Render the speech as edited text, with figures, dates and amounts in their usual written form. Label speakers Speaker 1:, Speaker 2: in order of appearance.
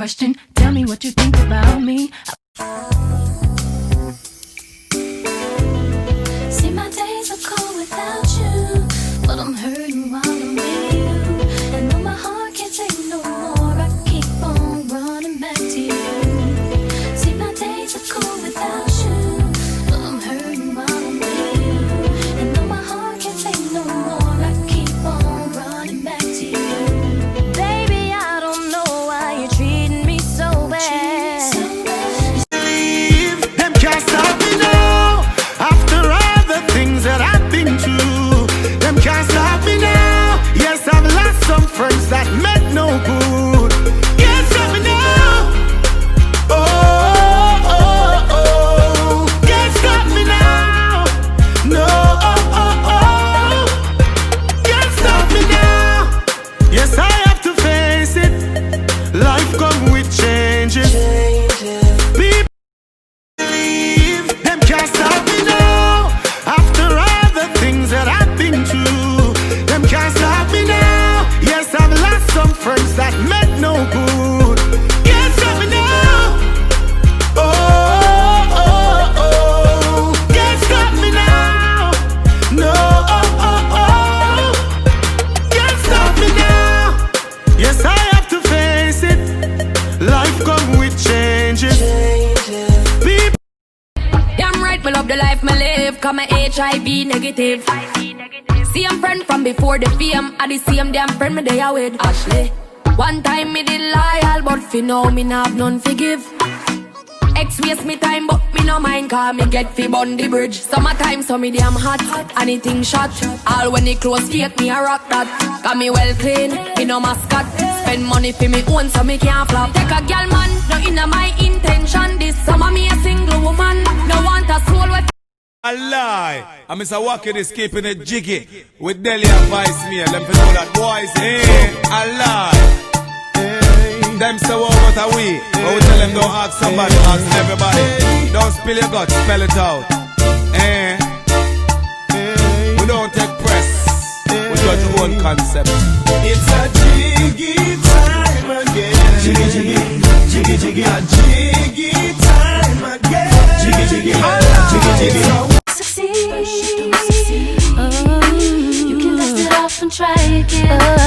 Speaker 1: question. Tell me what you think about me. See, my days are cold without you, but I'm hurting while I'm with you. And though my heart can't take no more, I keep on running back to you. See, my days are cold without you, but I'm hurting while I'm with you. And though my heart can't take no more, I keep on running back to you. Baby, I don't know why you're treating me so bad.
Speaker 2: Them can't stop me now. After all the things that I've been through, them can't stop me now. Yes, I've lost some friends that meant no good. Can't stop me now. Oh, oh, oh. Can't stop me now. No, oh, oh, oh. Can't stop me now. Yes, I have to face it. Life come with changes. People believe them can't stop me now. After all the things that I've been through, them can't stop me now. Yes, I've lost some friends that meant no good. Can't stop me now. Oh, oh, oh. Can't stop me now. No, oh, oh, oh. Can't stop me now. Yes, I have to face it. Life come with changes. People
Speaker 3: Damn right, me love the life me live, cause my HIV negative. See, I'm friend from before the fame, I the same damn friend me there with Ashley. One time me did loyal, but for now me not have none forgive. Ex waste me time, but me no mind, cause me get fi bun the bridge. Summertime, so me damn hot, anything shot. All when it close fake, me a rock that. Got me well clean, me no mascot. Spend money for me own, so me can't flop. Take a girl man, no inna my intention. This summer me a single woman, no want a soul with.
Speaker 4: A lie. I'm Mr. Walker is keeping it jiggy with Delhi and Vice Mail. Them for know that boys ain't a lie. Them say what are we? But we tell them don't ask somebody, ask everybody. Don't spill your guts, spell it out. We don't take press. We judge our own concept.
Speaker 2: It's a jiggy time again. Jiggy, jiggy, jiggy, jiggy, a jiggy time again. Jiggy, jiggy, jiggy, jiggy.
Speaker 1: Succeed. You can dust it off and try again.